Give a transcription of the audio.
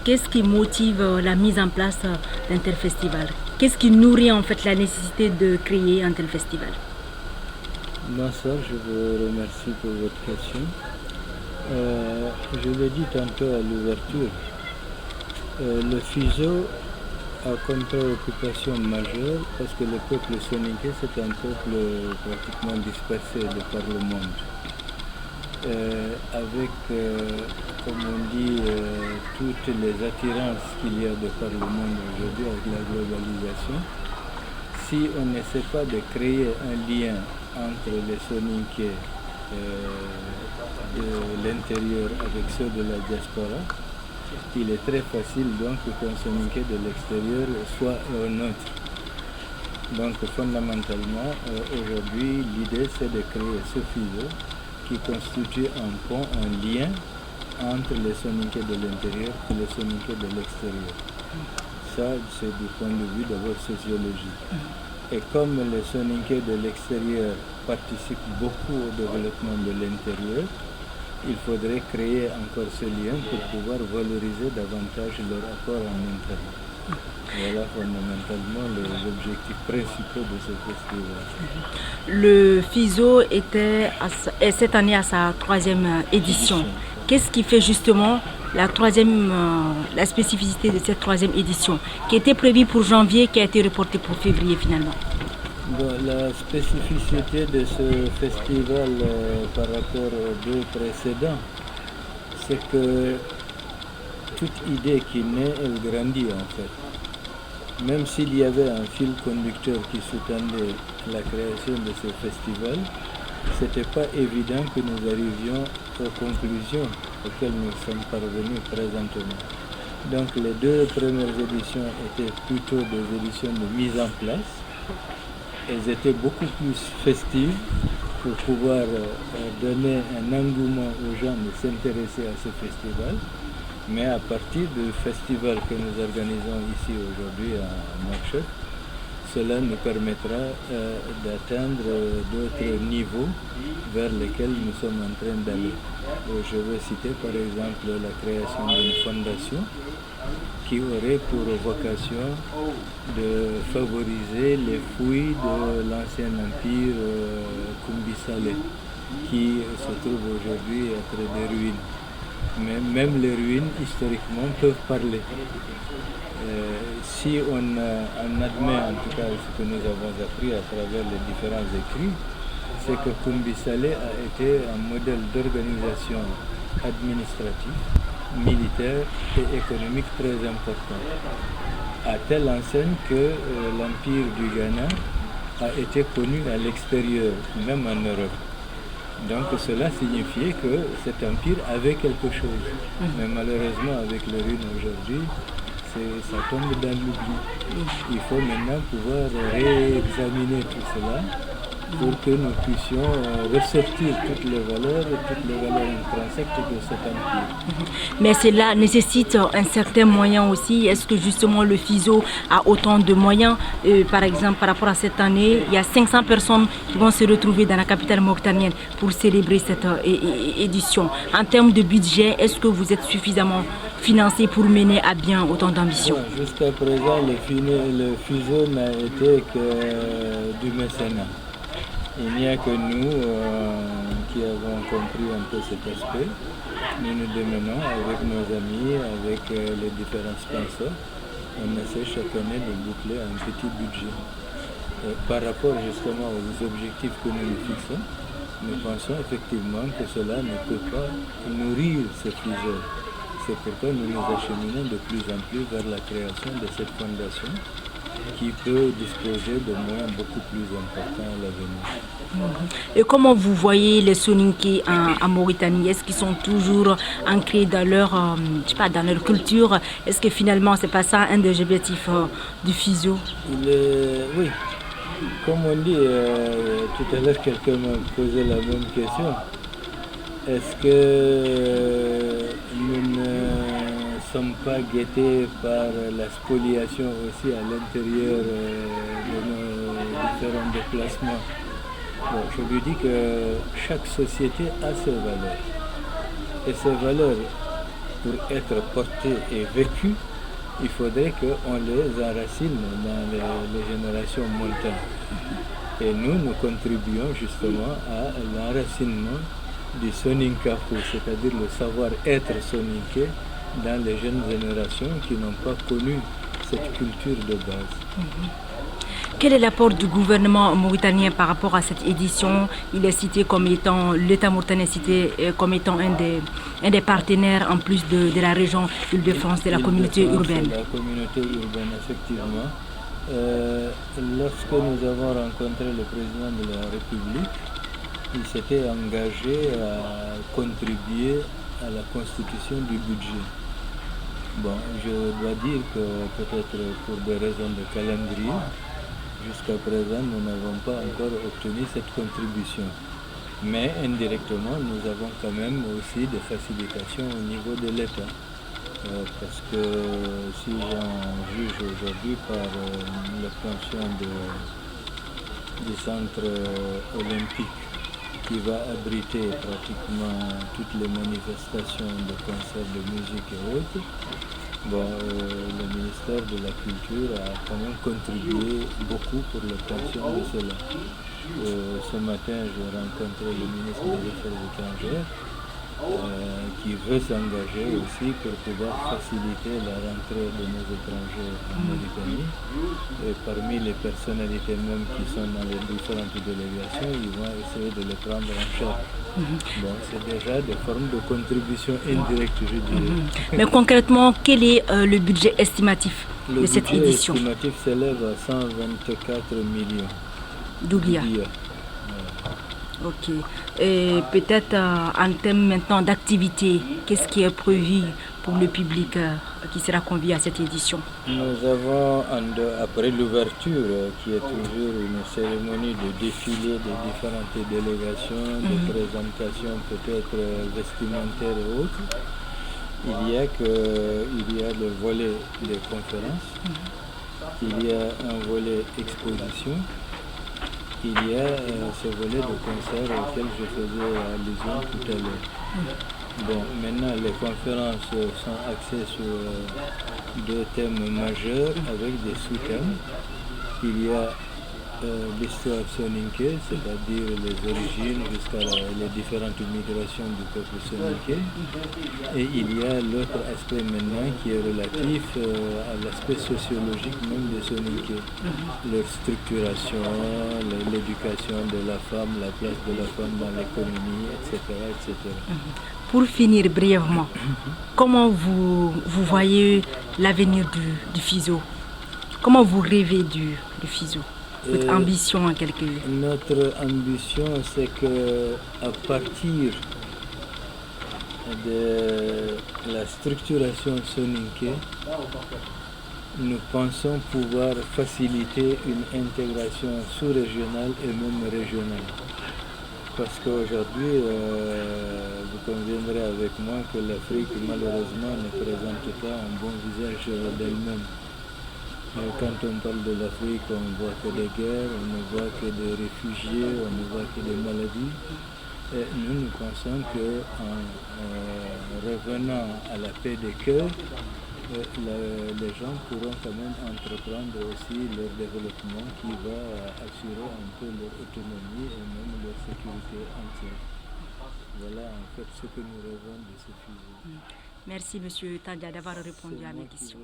qu'est-ce qui motive la mise en place d'un tel festival? Qu'est-ce qui nourrit en fait la nécessité de créer un tel festival? Bonsoir, je vous remercie pour votre question. Je l'ai dit tantôt à l'ouverture, le FISO a comme préoccupation majeure parce que le peuple soninké, c'est un peuple pratiquement dispersé de par le monde. Avec, comme on dit, toutes les attirances qu'il y a de par le monde aujourd'hui avec la globalisation, si on n'essaie pas de créer un lien entre les soninké de l'intérieur avec ceux de la diaspora, il est très facile donc qu'un soninké de l'extérieur soit neutre. Donc fondamentalement, aujourd'hui, l'idée c'est de créer ce FISO qui constitue un pont, un lien entre les soninké de l'intérieur et les soninké de l'extérieur. Ça, c'est du point de vue d'abord sociologique. Et comme les soninké de l'extérieur participent beaucoup au développement de l'intérieur, il faudrait créer encore ce lien pour pouvoir valoriser davantage leur apport en interne. Voilà fondamentalement les objectifs principaux de ce festival. Le FISO est cette année à sa 3e édition. Qu'est-ce qui fait justement la spécificité de cette 3e édition, qui était prévue pour janvier, qui a été reportée pour février finalement? Bon, la spécificité de ce festival par rapport aux 2 précédents, c'est que toute idée qui naît, elle grandit en fait. Même s'il y avait un fil conducteur qui sous-tendait la création de ce festival, ce n'était pas évident que nous arrivions aux conclusions auxquelles nous sommes parvenus présentement. Donc les 2 premières éditions étaient plutôt des éditions de mise en place. Elles étaient beaucoup plus festives pour pouvoir donner un engouement aux gens de s'intéresser à ce festival. Mais à partir du festival que nous organisons ici aujourd'hui à Nouakchott, cela nous permettra d'atteindre d'autres niveaux vers lesquels nous sommes en train d'aller. Je veux citer par exemple la création d'une fondation qui aurait pour vocation de favoriser les fouilles de l'ancien empire Koumbi Saleh, qui se trouve aujourd'hui être des ruines. Mais même les ruines, historiquement, peuvent parler. Si on admet en tout cas ce que nous avons appris à travers les différents écrits, c'est que Koumbi Saleh a été un modèle d'organisation administrative, militaire et économique très important, à telle enseigne que l'empire du Ghana a été connu à l'extérieur, même en Europe. Donc cela signifiait que cet empire avait quelque chose. Mais malheureusement, avec les ruines aujourd'hui, ça tombe dans l'oubli. Il faut maintenant pouvoir réexaminer tout cela pour que nous puissions ressortir toutes les valeurs intrinsèques de cet empire. Mais cela nécessite un certain moyen aussi. Est-ce que justement le FISO a autant de moyens? Par exemple, par rapport à cette année, il y a 500 personnes qui vont se retrouver dans la capitale mauritanienne pour célébrer cette édition. En termes de budget, est-ce que vous êtes suffisamment financé pour mener à bien autant d'ambitions? Bon, jusqu'à présent, le FISO n'a été que du mécénat. Il n'y a que nous qui avons compris un peu cet aspect. Nous nous démenons avec nos amis, avec les différents sponsors. On essaie chaque année de boucler un petit budget. Par rapport justement aux objectifs que nous nous fixons, nous pensons effectivement que cela ne peut pas nourrir ce FISO. C'est pourquoi nous nous acheminons de plus en plus vers la création de cette fondation qui peut disposer de moyens beaucoup plus importants à l'avenir. Et comment vous voyez les soninké en Mauritanie? Est-ce qu'ils sont toujours ancrés dans leur, dans leur culture? Est-ce que finalement c'est pas ça un des objectifs du FISO? Oui, comme on dit, tout à l'heure quelqu'un m'a posé la même question. Est-ce que nous ne sommes pas guettés par la spoliation aussi à l'intérieur de nos différents déplacements? Bon, je lui dis que chaque société a ses valeurs. Et ces valeurs pour être portés et vécus, il faudrait qu'on les enracine dans les générations montantes. Et nous contribuons justement à l'enracinement du Soninkaku, c'est-à-dire le savoir-être soninké dans les jeunes générations qui n'ont pas connu cette culture de base. Quel est l'apport du gouvernement mauritanien par rapport à cette édition? Il est cité comme étant, l'État mauritanien est cité comme étant un des partenaires en plus de la région Île-de-France, de la communauté urbaine. La communauté urbaine, effectivement. Lorsque nous avons rencontré le président de la République, il s'était engagé à contribuer à la constitution du budget. Bon, je dois dire que peut-être pour des raisons de calendrier, jusqu'à présent, nous n'avons pas encore obtenu cette contribution. Mais indirectement, nous avons quand même aussi des facilitations au niveau de l'État. Parce que si j'en juge aujourd'hui par l'obtention du centre olympique qui va abriter pratiquement toutes les manifestations de concerts de musique et autres, le ministère de la Culture a quand même contribué beaucoup pour l'obtention de cela. Ce matin, j'ai rencontré le ministre des Affaires étrangères qui veut s'engager aussi pour pouvoir faciliter la rentrée de nos étrangers en Mauritanie. Et parmi les personnalités même qui sont dans les différentes délégations, ils vont essayer de les prendre en charge. Bon, c'est déjà des formes de contribution indirecte, je dirais. Mais concrètement, quel est le budget estimatif de cette édition? Le budget estimatif s'élève à 124 millions d'oublias. Ok. Et peut-être en termes maintenant d'activité, qu'est-ce qui est prévu pour le public qui sera convié à cette édition? Nous avons, après l'ouverture, qui est toujours une cérémonie de défilé des différentes délégations, de présentation peut-être vestimentaires et autres, il y a le volet des conférences, il y a un volet exposition, il y a ce volet de concert auquel je faisais allusion tout à l'heure. Bon, maintenant les conférences sont axées sur deux thèmes majeurs avec des sous-thèmes. Il y a l'histoire soninké, c'est-à-dire les origines jusqu'à les différentes migrations du peuple soninké. Et il y a l'autre aspect maintenant qui est relatif à l'aspect sociologique même des soninké. Leur structuration, l'éducation de la femme, la place de la femme dans l'économie, etc., etc. Pour finir brièvement, comment vous voyez l'avenir du FISO? Comment vous rêvez du FISO? Votre ambition en quelque sorte? Notre ambition, c'est que à partir de la structuration soninké, nous pensons pouvoir faciliter une intégration sous-régionale et même régionale. Parce qu'aujourd'hui, vous conviendrez avec moi que l'Afrique, malheureusement, ne présente pas un bon visage d'elle-même. Quand on parle de l'Afrique, on ne voit que des guerres, on ne voit que des réfugiés, on ne voit que des maladies. Et nous pensons qu'en revenant à la paix des cœurs, les gens pourront quand même entreprendre aussi leur développement qui va assurer un peu leur autonomie et même leur sécurité entière. Voilà en fait ce que nous rêvons de ce FISO. Merci M. Tandja d'avoir répondu à mes questions.